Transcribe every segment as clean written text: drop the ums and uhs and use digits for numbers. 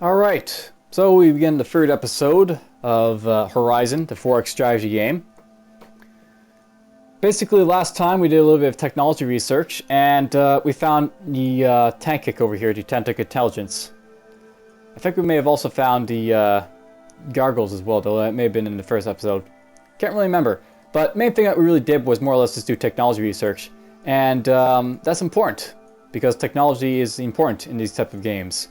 Alright, so we begin the third episode of Horizon, the 4X strategy game. Basically, last time we did a little bit of technology research, and we found the tank kick over here, the Authentic Intelligence. I think we may have also found the gargoyles as well, though that may have been in the first episode. Can't really remember. But main thing that we really did was more or less just do technology research. And that's important, because technology is important in these type of games.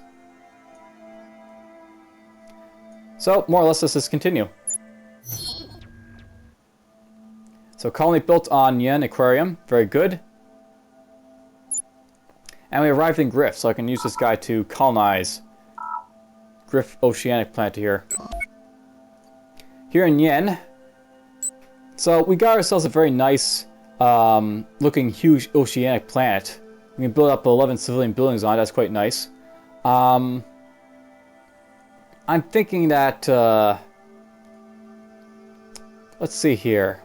So, more or less, let's just continue. So, colony built on Yen Aquarium. Very good. And we arrived in Griff, so I can use this guy to colonize Griff Oceanic Planet here. Here in Yen. So, we got ourselves a very nice looking huge oceanic planet. We can build up 11 civilian buildings on it. That's quite nice. I'm thinking that, let's see here.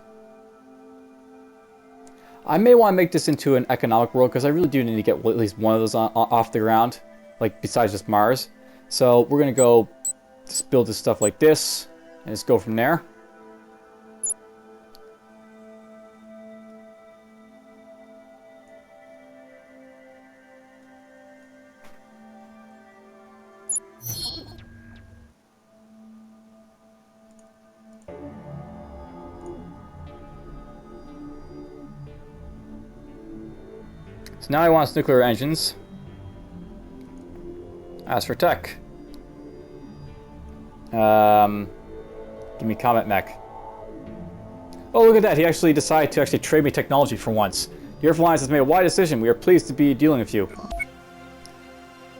I may want to make this into an economic world, because I really do need to get at least one of those off the ground, like besides just Mars. So we're going to go just build this stuff like this, and just go from there. So now I want nuclear engines. As for tech. Give me combat mech. Oh, look at that. He actually decided to trade me technology for once. The Earth Alliance has made a wise decision. We are pleased to be dealing with you.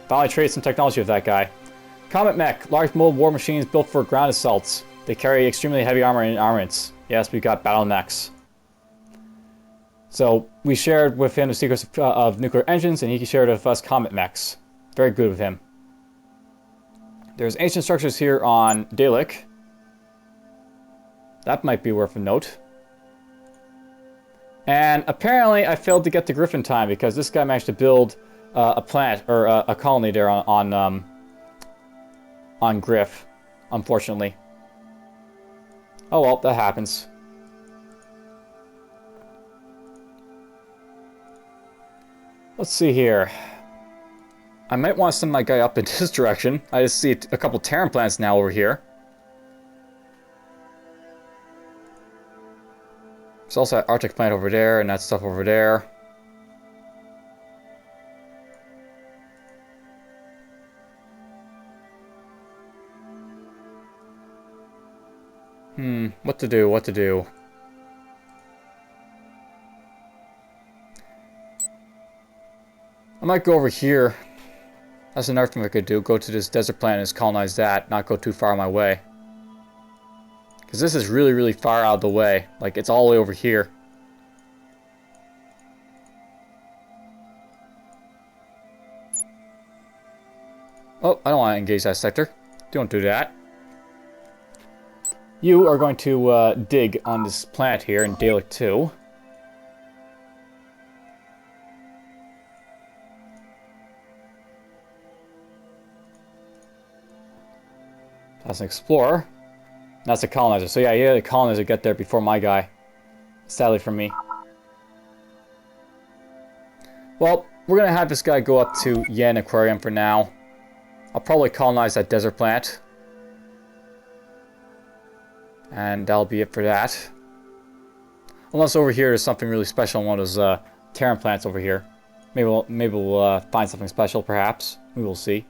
Finally traded some technology with that guy. Combat mech. Large mobile war machines built for ground assaults. They carry extremely heavy armor and armaments. Yes, we got battle mechs. So, we shared with him the secrets of nuclear engines, and he shared with us combat mechs. Very good with him. There's ancient structures here on Dalek. That might be worth a note. And apparently, I failed to get to Griffin time, because this guy managed to build a planet, or a colony there on Griff, unfortunately. Oh well, that happens. Let's see here. I might want to send my guy up in this direction. I just see a couple Terran planets now over here. There's also an Arctic planet over there, and that stuff over there. What to do, what to do. I might go over here. That's another thing I could do. Go to this desert planet and just colonize that. Not go too far on my way. Because this is really, really far out of the way. Like, it's all the way over here. Oh, I don't want to engage that sector. Don't do that. You are going to dig on this planet here in Dalek 2. That's an explorer. That's a colonizer. So yeah, you had a colonizer get there before my guy. Sadly for me. Well, we're going to have this guy go up to Yen Aquarium for now. I'll probably colonize that desert planet. And that'll be it for that. Unless over here there's something really special on one of those Terran planets over here. Maybe we'll find something special, perhaps. We will see.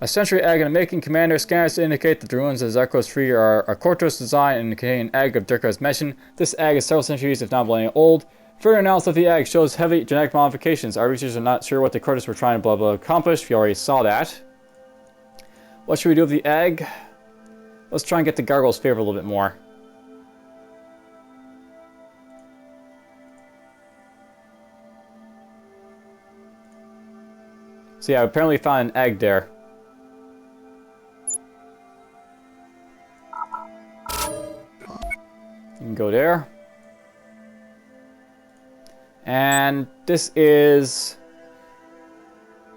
A century egg in the making. Commander scanners indicate that the ruins of Zarkos 3 are a Kortos design and contain an egg of Dirka's mission. This egg is several centuries, if not millennia old. Further analysis of the egg shows heavy genetic modifications. Our researchers are not sure what the Kortos were trying to blah blah accomplish. We already saw that. What should we do with the egg? Let's try and get the gargoyles' favor a little bit more. So yeah, apparently found an egg there. You can go there. And this is...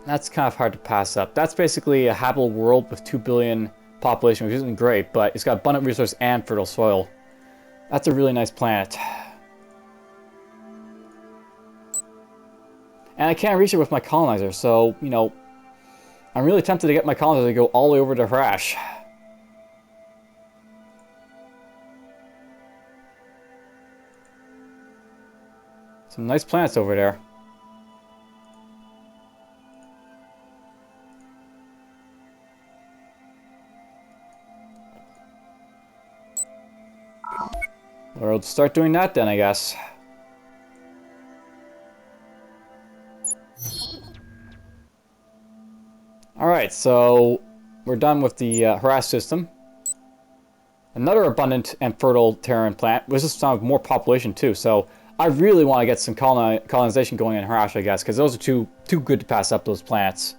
That's kind of hard to pass up. That's basically a habitable world with 2 billion population, which isn't great, but it's got abundant resource and fertile soil. That's a really nice planet. And I can't reach it with my colonizer, so, you know, I'm really tempted to get my colonizer to go all the way over to Harash. Some nice planets over there. We'll start doing that then, I guess. Alright, so we're done with the harass system. Another abundant and fertile Terran planet, which is with more population too, so I really want to get some colonization going in Harash, I guess, because those are too good to pass up, those planets.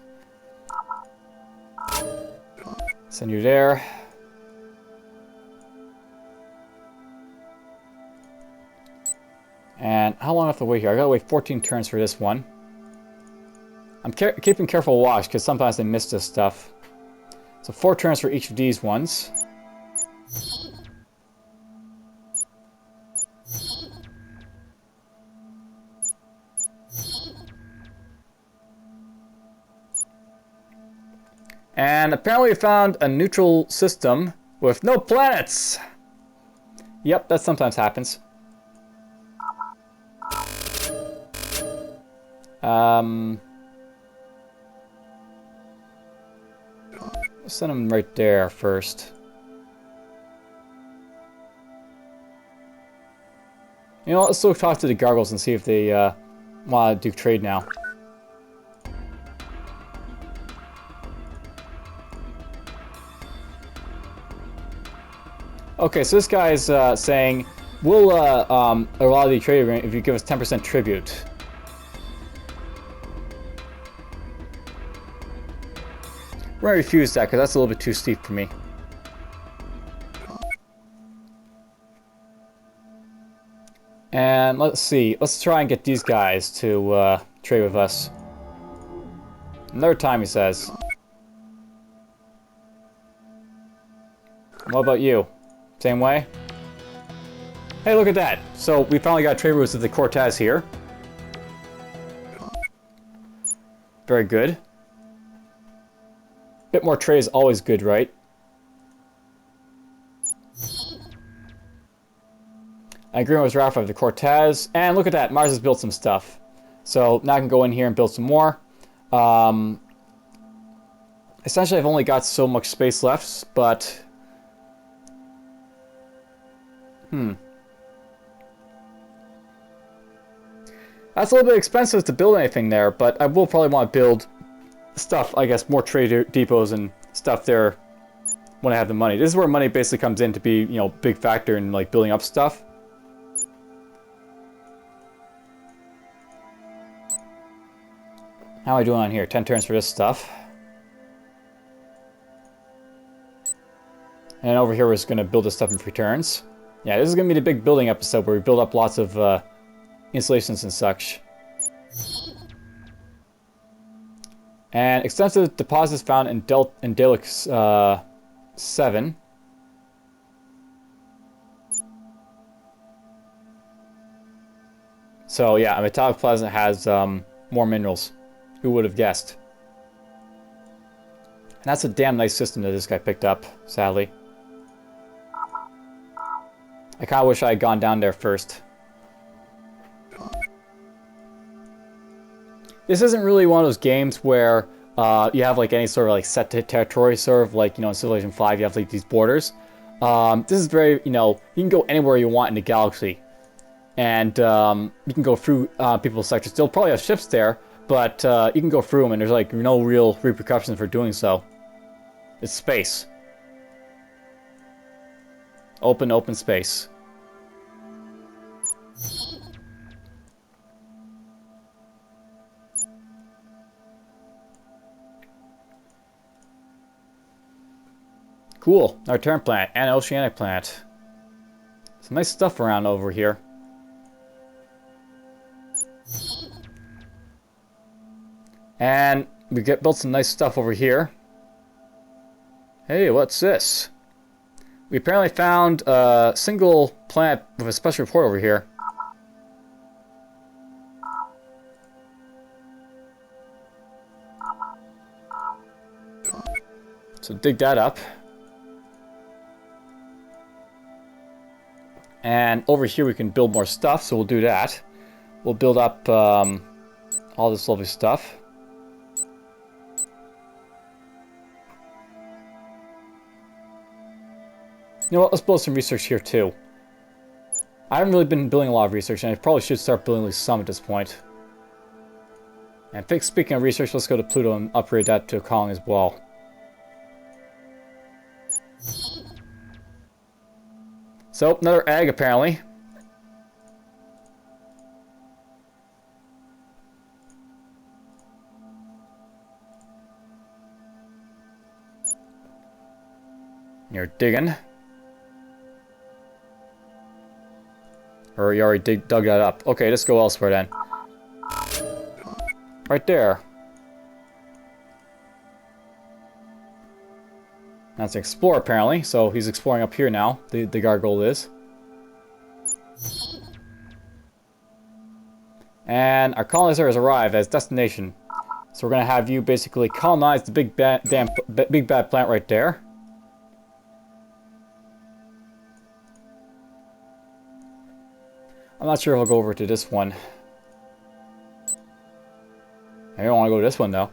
Send you there. And how long do I have to wait here? I gotta wait 14 turns for this one. I'm keeping careful watch, because sometimes they miss this stuff. So 4 turns for each of these ones. And apparently we found a neutral system with no planets! Yep, that sometimes happens. Send them right there first. You know, let's go talk to the gargoyles and see if they want to do trade now. Okay, so this guy's saying, we'll allow the trade agreement if you give us 10% tribute. We're going to refuse that because that's a little bit too steep for me. And let's see, let's try and get these guys to trade with us. Another time, he says. What about you? Same way? Hey, look at that! So we finally got trade routes with the Cortez here. Very good. Bit more trade is always good, right? I agree with Rafa of the Cortez. And look at that, Mars has built some stuff. So now I can go in here and build some more. Essentially, I've only got so much space left, but... That's a little bit expensive to build anything there, but I will probably want to build stuff, I guess, more trade depots and stuff there when I have the money. This is where money basically comes in to be, you know, big factor in, like, building up stuff. How am I doing on here? 10 turns for this stuff. And over here we're just going to build this stuff in 3 turns. Yeah, this is going to be the big building episode where we build up lots of installations and such. And extensive deposits found in Dalek 7. So yeah, a metallic plasma has more minerals. Who would have guessed? And that's a damn nice system that this guy picked up, sadly. I kind of wish I had gone down there first. This isn't really one of those games where you have like any sort of like set territory, sort of like, you know, in Civilization 5 you have like these borders. This is very, you know, you can go anywhere you want in the galaxy. And you can go through people's sectors. They'll probably have ships there, but you can go through them and there's like no real repercussions for doing so. It's space. Open space. Cool. Our Terran planet and an oceanic planet. Some nice stuff around over here. And we built some nice stuff over here. Hey, what's this? We apparently found a single planet with a special report over here. So dig that up. And over here we can build more stuff, so we'll do that. We'll build up all this lovely stuff. You know what, let's build some research here too. I haven't really been building a lot of research, and I probably should start building at least some at this point. And speaking of research, let's go to Pluto and upgrade that to a colony as well. So, another egg apparently. You're digging. Or you already dug that up. Okay, let's go elsewhere then. Right there. That's an explorer apparently, so he's exploring up here now, the gargoyle is. And our colonizer has arrived as destination. So we're going to have you basically colonize the big bad plant right there. I'm not sure if I'll go over to this one. I don't want to go to this one though.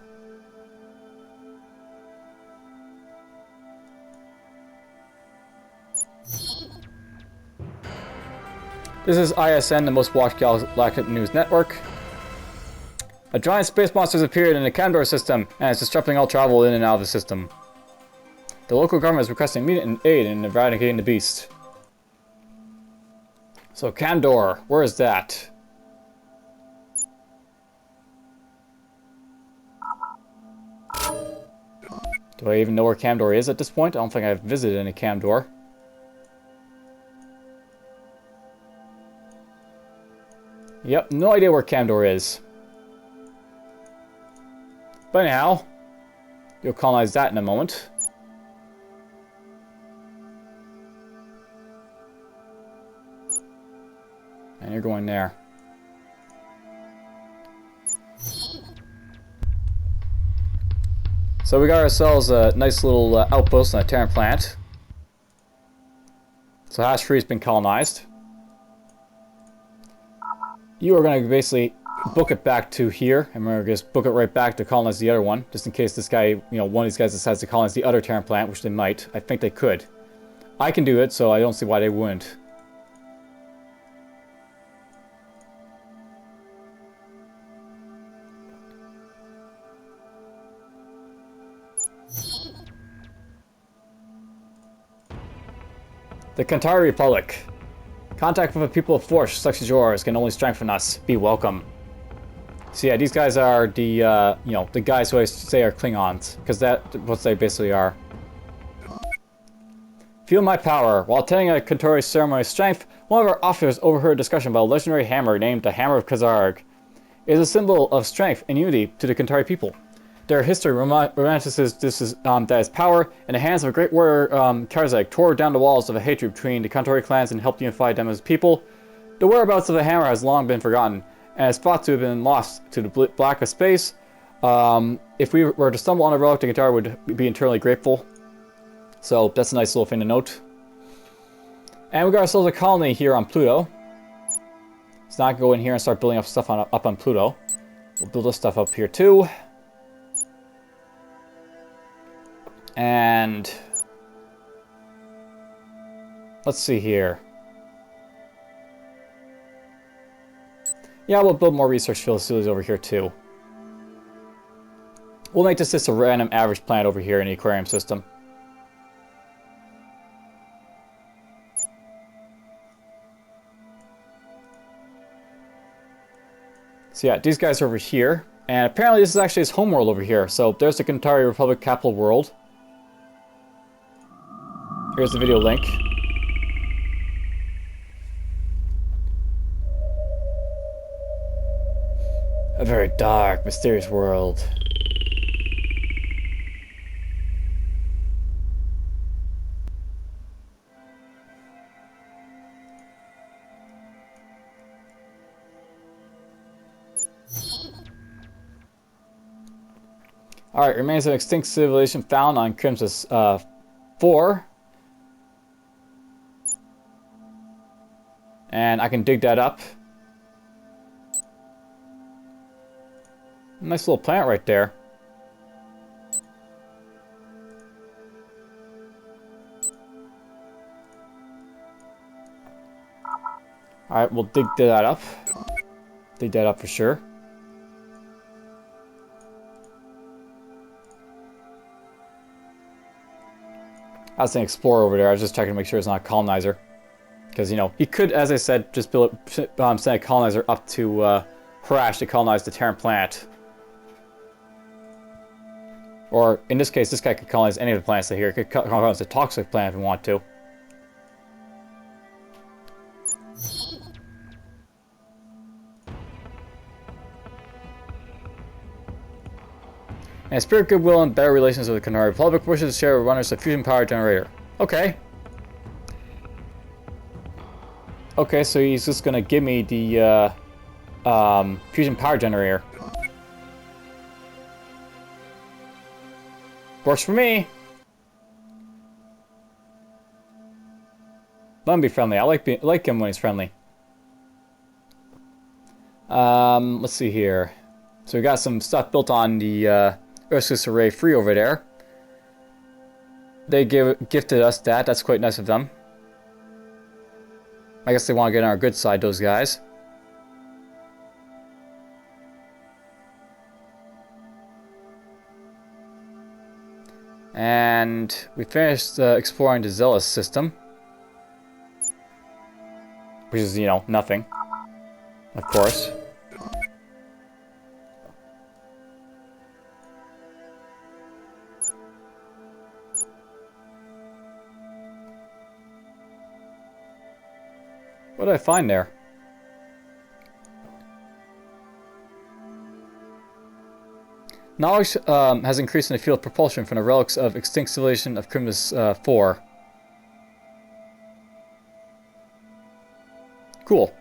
This is ISN, the most watched galactic news network. A giant space monster has appeared in the Candor system and is disrupting all travel in and out of the system. The local government is requesting immediate aid in eradicating the beast. So Candor, where is that? Do I even know where Candor is at this point? I don't think I've visited any Candor. Yep, no idea where Candor is. But anyhow, you'll colonize that in a moment. And you're going there. So we got ourselves a nice little outpost on a Terran plant. So Hash Free's been colonized. You are going to basically book it back to here, and we're going to just book it right back to colonize the other one, just in case this guy, you know, one of these guys decides to colonize the other Terran plant, which they might. I think they could. I can do it, so I don't see why they wouldn't. The Kantari Republic. Contact with a people of force such as yours can only strengthen us. Be welcome. So yeah, these guys are the, you know, the guys who I say are Klingons, because that's what they basically are. Feel my power. While attending a Kantari ceremony of strength, one of our officers overheard a discussion about a legendary hammer named the Hammer of Kazarg. It is a symbol of strength and unity to the Kantari people. Their history romanticizes that its power in the hands of a great warrior, Karzag, tore down the walls of a hatred between the Kantari clans and helped unify them as people. The whereabouts of the hammer has long been forgotten, and is thought to have been lost to the black of space. If we were to stumble on a relic, the Kantari would be eternally grateful. So that's a nice little thing to note. And we got ourselves a colony here on Pluto. Let's not go in here and start building up stuff up on Pluto. We'll build this stuff up here too. And let's see here. Yeah, we'll build more research facilities over here too. We'll make this just a random average planet over here in the aquarium system. So yeah, these guys are over here. And apparently this is actually his homeworld over here. So there's the Kantari Republic capital world. Here's the video link. A very dark, mysterious world. Alright, remains of extinct civilization found on Crimson 4. And I can dig that up. Nice little planet right there. Alright, we'll dig that up. Dig that up for sure. I was an explorer over there. I was just checking to make sure it's not a colonizer. Because, you know, he could, as I said, just send a colonizer up to Harash to colonize the Terran planet. Or, in this case, this guy could colonize any of the planets that here. He could colonize the toxic planet if he wanted to. And spirit goodwill and better relations with the Canary Republic wishes to share with runners a fusion power generator. Okay. Okay, so he's just gonna give me the fusion power generator. Works for me. Let him be friendly. I like him when he's friendly. Let's see here. So we got some stuff built on the Ursus Array Free over there. They gifted us that. That's quite nice of them. I guess they want to get on our good side, those guys. And we finished exploring the Zealous system. Which is, you know, nothing. Of course. What did I find there? Knowledge has increased in the field of propulsion from the relics of extinct civilization of Crimson 4. Cool.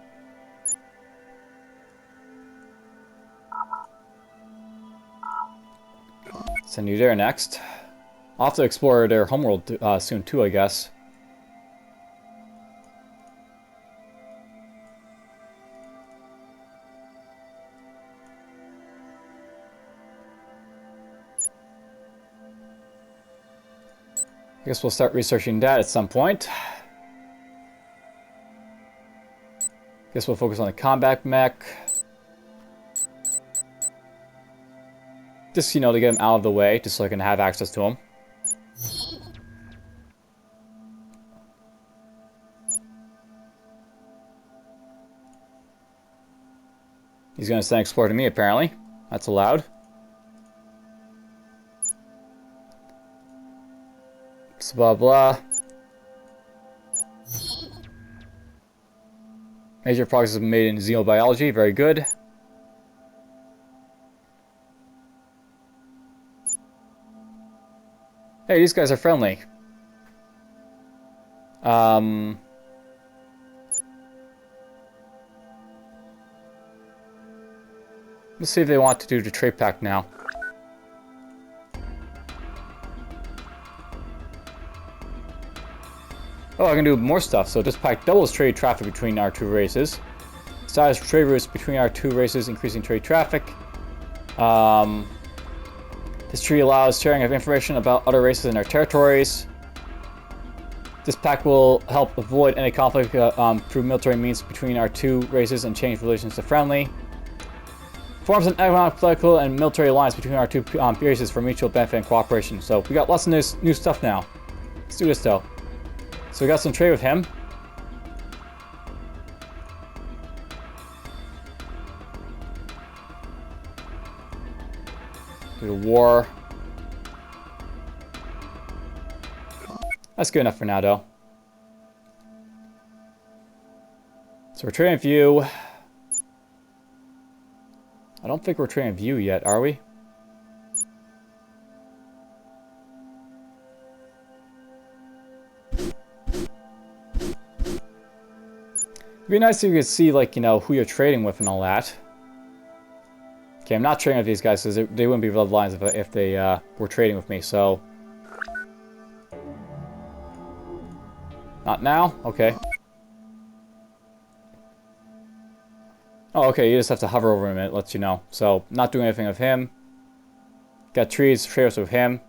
Send you there next. I'll have to explore their homeworld soon too, I guess. I guess we'll start researching that at some point. Guess we'll focus on the combat mech. Just, you know, to get him out of the way, just so I can have access to him. He's going to send Explorer to me, apparently. That's allowed. So blah blah. Major progress has been made in xenobiology. Very good. Hey, these guys are friendly. Let's see if they want to do the trade pact now. Oh, I can do more stuff. So this pact doubles trade traffic between our two races. Establish trade routes between our two races, increasing trade traffic. This treaty allows sharing of information about other races in our territories. This pact will help avoid any conflict through military means between our two races and change relations to friendly. Forms an economic, political, and military alliance between our two races for mutual benefit and cooperation. So we got lots of new stuff now. Let's do this though. So we got some trade with him. Do the war. That's good enough for now though. So we're trading with you. I don't think we're trading with you yet, are we? It'd be nice if you could see, like, you know, who you're trading with and all that. Okay, I'm not trading with these guys because they wouldn't be bloodlines if they were trading with me, so... Not now? Okay. Oh, okay, you just have to hover over him and it lets you know. So, not doing anything with him. Got trees, traders with him.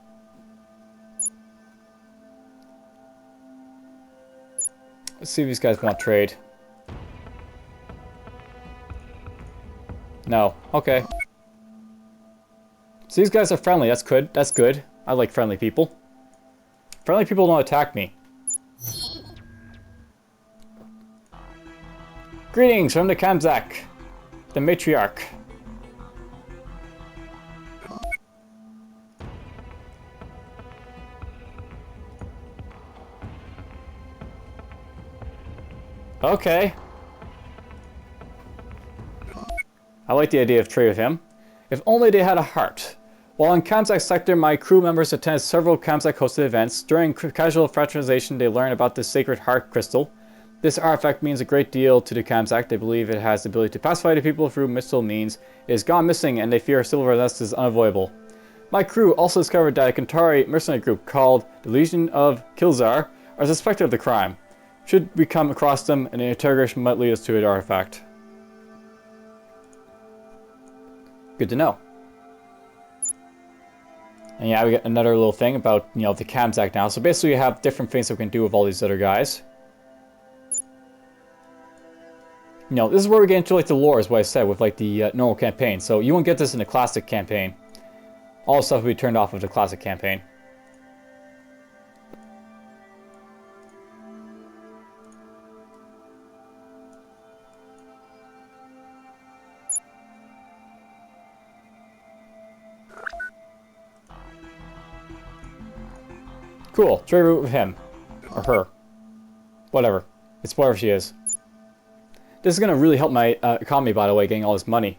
Let's see if these guys want trade. No. Okay. So these guys are friendly. That's good. That's good. I like friendly people. Friendly people don't attack me. Greetings from the Kamzak, the matriarch. Okay. I like the idea of trade with him. If only they had a heart. While in Kamzak sector, my crew members attended several Kamzak hosted events. During casual fraternization, they learned about the sacred heart crystal. This artifact means a great deal to the Kamzak. They believe it has the ability to pacify the people through mystical means. It has gone missing, and they fear civil unrest is unavoidable. My crew also discovered that a Kantari mercenary group called the Legion of Kilzar are suspected of the crime. Should we come across them, an interrogation might lead us to an artifact. Good to know. And yeah, we got another little thing about, you know, the Kamzak now. So basically, you have different things that we can do with all these other guys. You know, this is where we get into, like, the lore, is what I said, with, like, the normal campaign. So you won't get this in the classic campaign. All the stuff will be turned off of the classic campaign. Cool. Trade route with him. Or her. Whatever. It's whatever she is. This is going to really help my economy, by the way, getting all this money.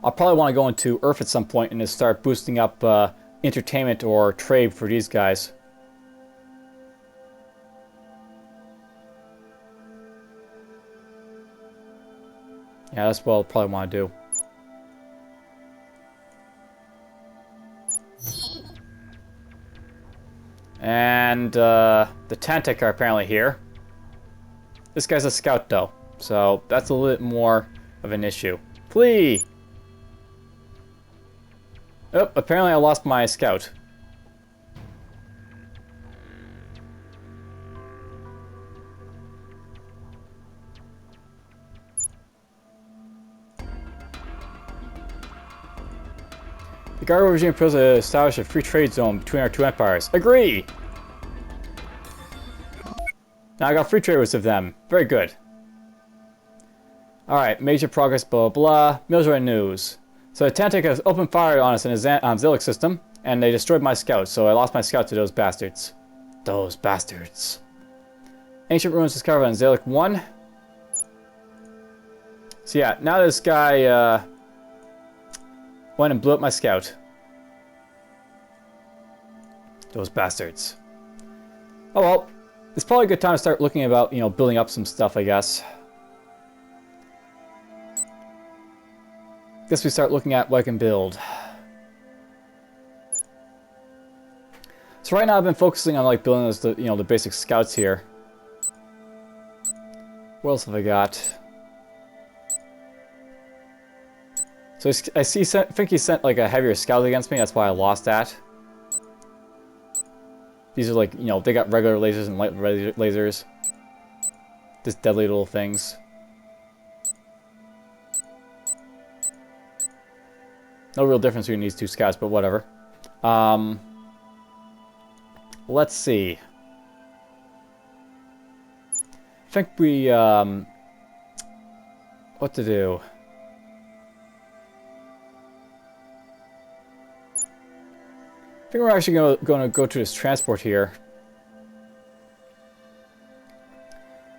I'll probably want to go into Earth at some point and just start boosting up entertainment or trade for these guys. Yeah, that's what I'll probably want to do. And the Tantic are apparently here. This guy's a scout, though, so that's a little bit more of an issue. Flee! Oh, apparently I lost my scout. The Gargo regime proposes to establish a free trade zone between our two empires. Agree! Now I got free trade with them. Very good. Alright, major progress, blah blah blah. Military news. So the Tantic has opened fire on us in his Zillic system, and they destroyed my scouts, so I lost my scout to those bastards. Those bastards. Ancient ruins discovered on Zillic 1. So yeah, now this guy went and blew up my scout. Those bastards. Oh well. It's probably a good time to start looking about, you know, building up some stuff, I guess. Guess we start looking at what I can build. So right now I've been focusing on, like, building those, you know, the basic scouts here. What else have I got? So I think he sent, like, a heavier scout against me. That's why I lost that. These are, like, you know, they got regular lasers and light lasers. Just deadly little things. No real difference between these two scouts, but whatever. Let's see. I think we, what to do? I think we're actually going to go to this transport here.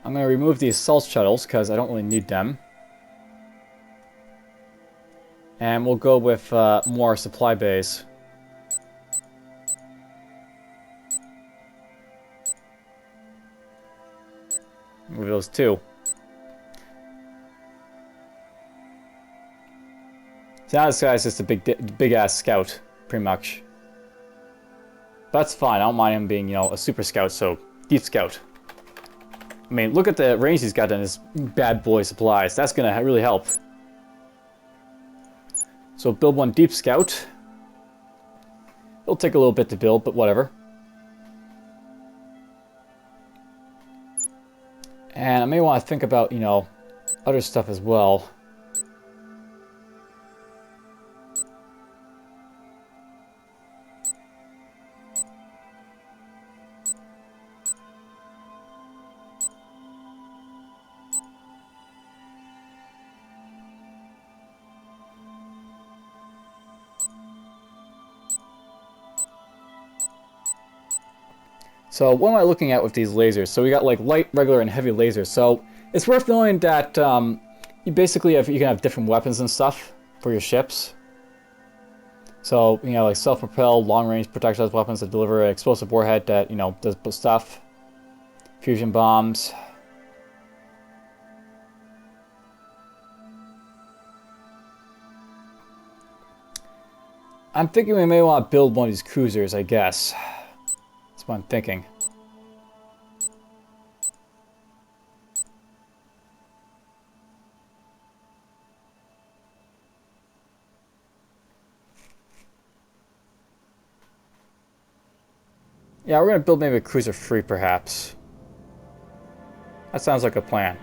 I'm going to remove these assault shuttles because I don't really need them. And we'll go with more supply bays. Move those two. So now this guy's just a big ass scout, pretty much. But that's fine. I don't mind him being, you know, a super scout, so deep scout. I mean, look at the range he's got in his bad boy supplies. That's gonna really help. So build one deep scout. It'll take a little bit to build, but whatever. And I may want to think about, you know, other stuff as well. So what am I looking at with these lasers? So we got like light, regular, and heavy lasers. So it's worth knowing that you basically you can have different weapons and stuff for your ships. So, you know, like self-propelled, long-range projectile weapons that deliver an explosive warhead that, you know, does stuff. Fusion bombs. I'm thinking we may want to build one of these cruisers, I guess. That's what I'm thinking. Yeah, we're going to build maybe a cruiser free, perhaps. That sounds like a plan.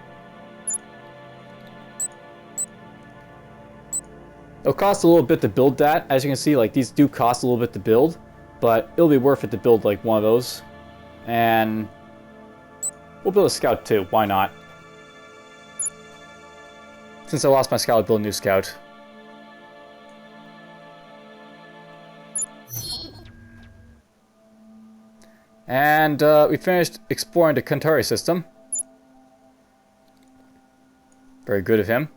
It'll cost a little bit to build that. As you can see, like, these do cost a little bit to build, but it'll be worth it to build, like, one of those. And we'll build a scout, too. Why not? Since I lost my scout, I'll build a new scout. And we finished exploring the Centauri system. Very good of him.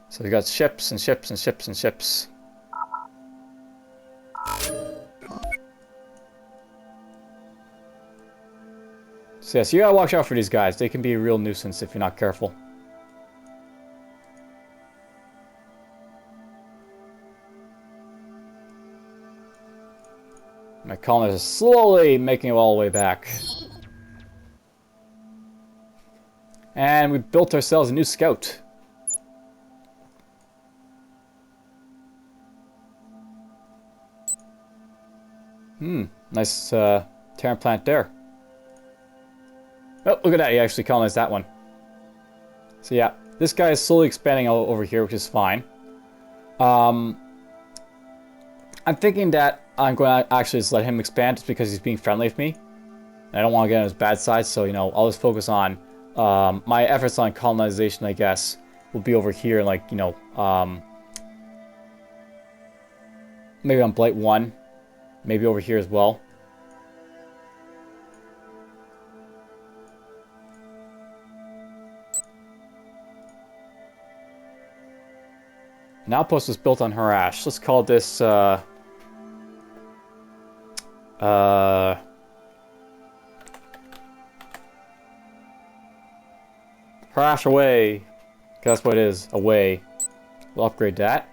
So we got ships and ships and ships and ships. So yes, you gotta watch out for these guys. They can be a real nuisance if you're not careful. My colonists are slowly making it all the way back. And we built ourselves a new scout. Nice Terran plant there. Oh, look at that, he actually colonized that one. So yeah, this guy is slowly expanding over here, which is fine. I'm thinking that I'm going to actually just let him expand just because he's being friendly with me. And I don't want to get on his bad side, so, you know, I'll just focus on my efforts on colonization, I guess, will be over here, like, you know, maybe on Blight 1, maybe over here as well. An outpost was built on Harash. Let's call this, Harash away. That's what it is, away. We'll upgrade that.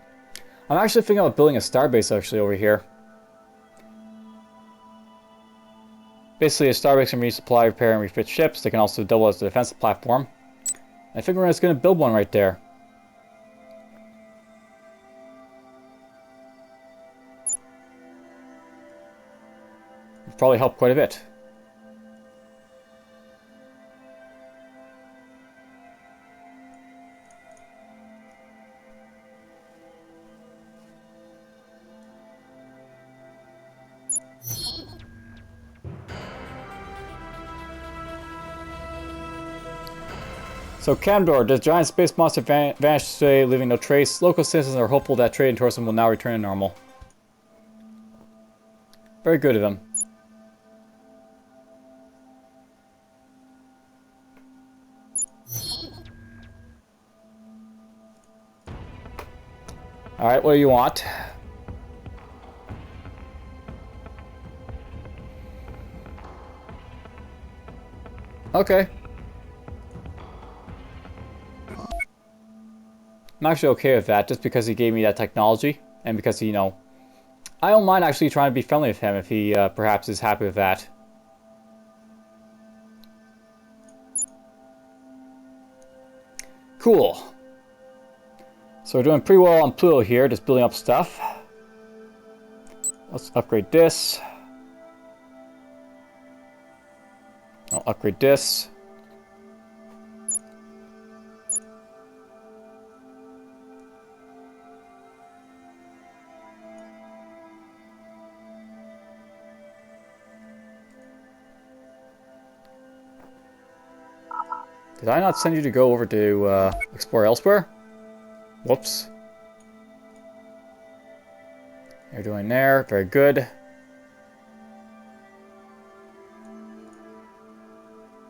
I'm actually thinking about building a starbase actually over here. Basically, a starbase can resupply, repair, and refit ships. They can also double as a defensive platform. I think we're just going to build one right there. It'll probably help quite a bit. So, Camdor, the giant space monster vanished today, leaving no trace. Local citizens are hopeful that trade and tourism will now return to normal. Very good of them. Alright, what do you want? Okay. I'm actually okay with that, just because he gave me that technology, and because he, you know, I don't mind actually trying to be friendly with him if he perhaps is happy with that. Cool. So we're doing pretty well on Pluto here, just building up stuff. Let's upgrade this. I'll upgrade this. Did I not send you to go over to explore elsewhere? Whoops. You're doing there. Very good.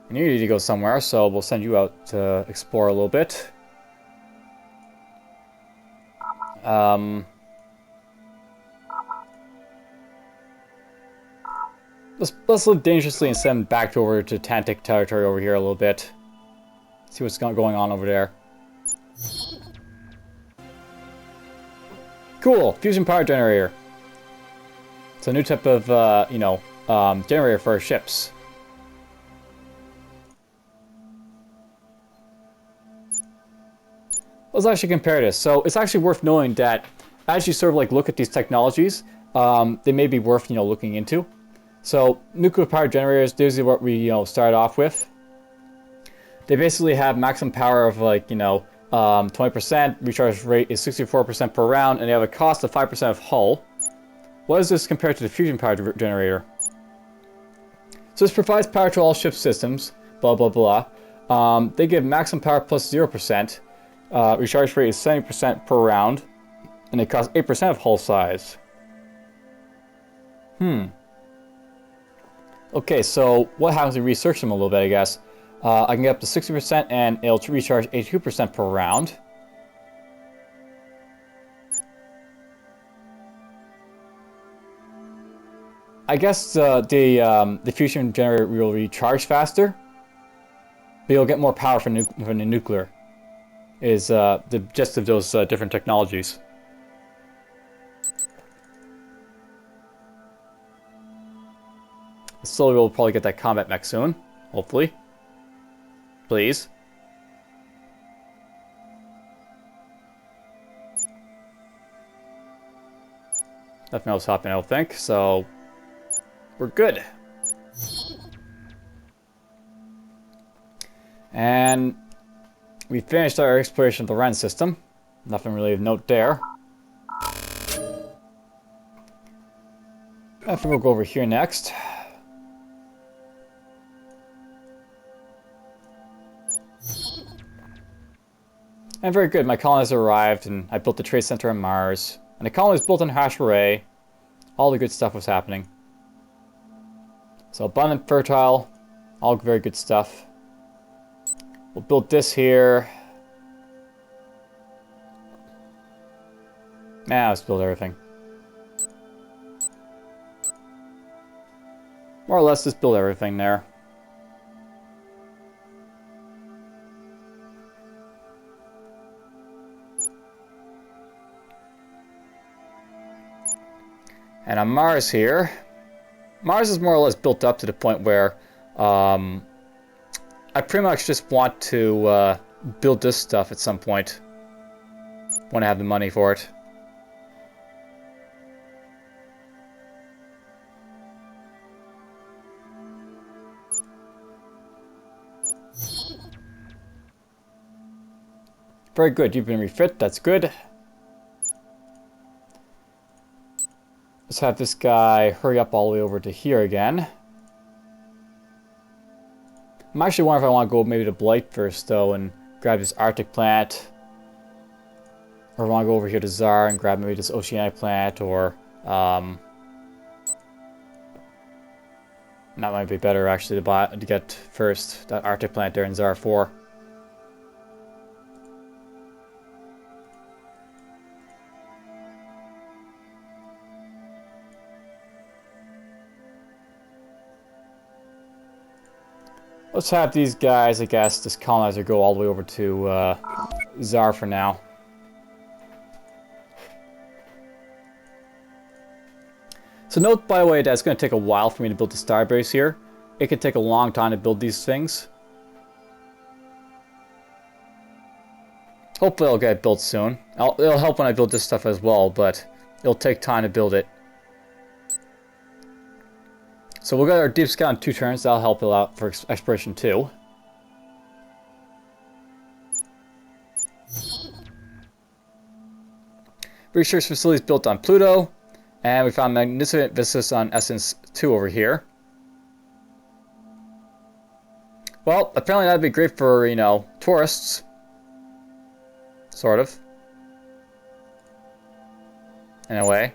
And you need to go somewhere, so we'll send you out to explore a little bit. Let's live dangerously and send back over to Tantic territory over here a little bit. See what's going on over there. Cool! Fusion power generator. It's a new type of, you know, generator for our ships. Let's actually compare this. So it's actually worth knowing that as you sort of like look at these technologies, they may be worth, you know, looking into. So nuclear power generators, these are what we, you know, started off with. They basically have maximum power of like, you know, 20%, recharge rate is 64% per round, and they have a cost of 5% of hull. What is this compared to the fusion power generator? So this provides power to all ship systems, blah blah blah. They give maximum power plus 0%. Recharge rate is 70% per round, and it costs 8% of hull size. Okay, so what happens if we research them a little bit, I guess? I can get up to 60% and it'll recharge 82% per round. I guess the fusion generator will recharge faster, but you'll get more power from the nuclear. Is the gist of those different technologies. Slowly we'll probably get that combat mech soon, hopefully. Please. Nothing else happening, I don't think, so we're good. And we finished our exploration of the Ren system. Nothing really of note there. I think we'll go over here next. And very good, my colonies arrived, and I built the trade center on Mars. And the colony was built on Hash Array. All the good stuff was happening. So abundant, fertile, all very good stuff. We'll build this here. Now let's build everything. More or less, just build everything there. And on Mars here, Mars is more or less built up to the point where I pretty much just want to build this stuff at some point when I have the money for it. Very good, you've been refit, that's good. Let's have this guy hurry up all the way over to here again. I'm actually wondering if I want to go maybe to Blight first, though, and grab this Arctic plant. Or I want to go over here to Zar and grab maybe this Oceanic plant, or... that might be better, actually, to get first, that Arctic plant there in Zar 4. Let's have these guys, I guess, this colonizer go all the way over to Zar for now. So note, by the way, that it's going to take a while for me to build the starbase here. It could take a long time to build these things. Hopefully I'll get it built soon. It'll help when I build this stuff as well, but it'll take time to build it. So we'll get our deep scout in 2 turns. That'll help it out for exploration too. Research facilities built on Pluto. And we found magnificent vistas on Essence 2 over here. Well, apparently that'd be great for, you know, tourists. Sort of. In a way.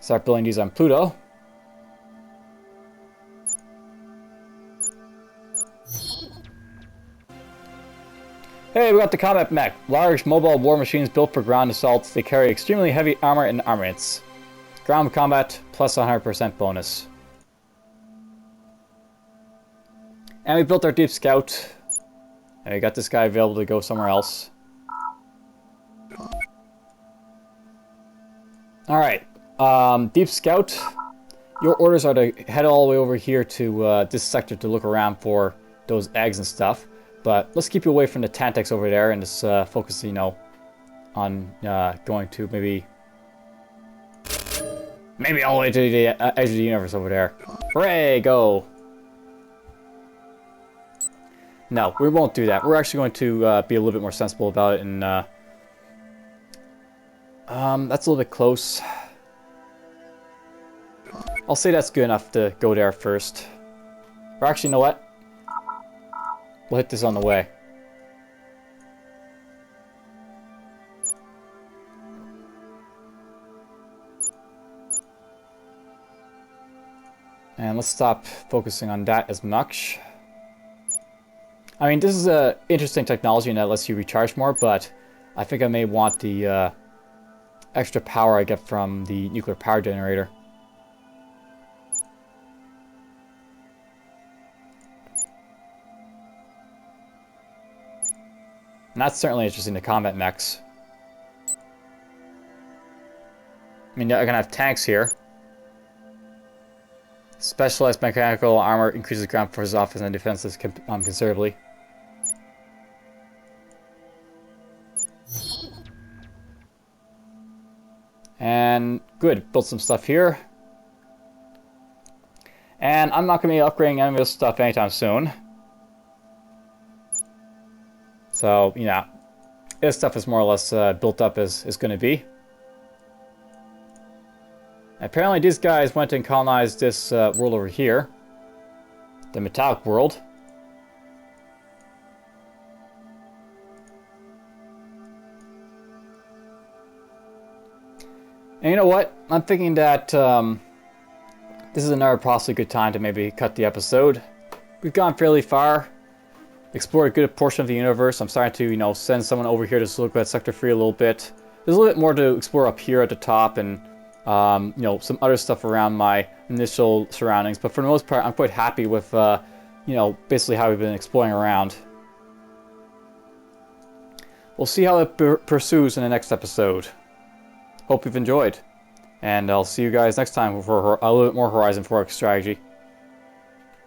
Start building these on Pluto. Hey, we got the combat mech. Large mobile war machines built for ground assaults. They carry extremely heavy armor and armaments. Ground combat plus 100% bonus. And we built our deep scout. And we got this guy available to go somewhere else. Alright. Deep scout. Your orders are to head all the way over here to this sector to look around for those eggs and stuff. But let's keep you away from the Tantex over there and just focus, you know, on going to maybe all the way to the edge of the universe over there. Hooray, go! No, we won't do that. We're actually going to be a little bit more sensible about it, and that's a little bit close. I'll say that's good enough to go there first. Or actually, you know what? We'll hit this on the way. And let's stop focusing on that as much. I mean, this is a interesting technology and that lets you recharge more, but I think I may want the extra power I get from the nuclear power generator. And that's certainly interesting, the combat mechs. I mean, I can have tanks here. Specialized mechanical armor increases ground forces offense and defenses considerably. And good, built some stuff here. And I'm not going to be upgrading any of this stuff anytime soon. So, you know, this stuff is more or less built up as it's going to be. Apparently these guys went and colonized this world over here. The metallic world. And you know what? I'm thinking that this is another possibly good time to maybe cut the episode. We've gone fairly far. Explored a good portion of the universe. I'm starting to, you know, send someone over here to look at Sector 3 a little bit. There's a little bit more to explore up here at the top and, you know, some other stuff around my initial surroundings. But for the most part, I'm quite happy with, you know, basically how we've been exploring around. We'll see how it pursues in the next episode. Hope you've enjoyed. And I'll see you guys next time for a little bit more Horizon 4 strategy.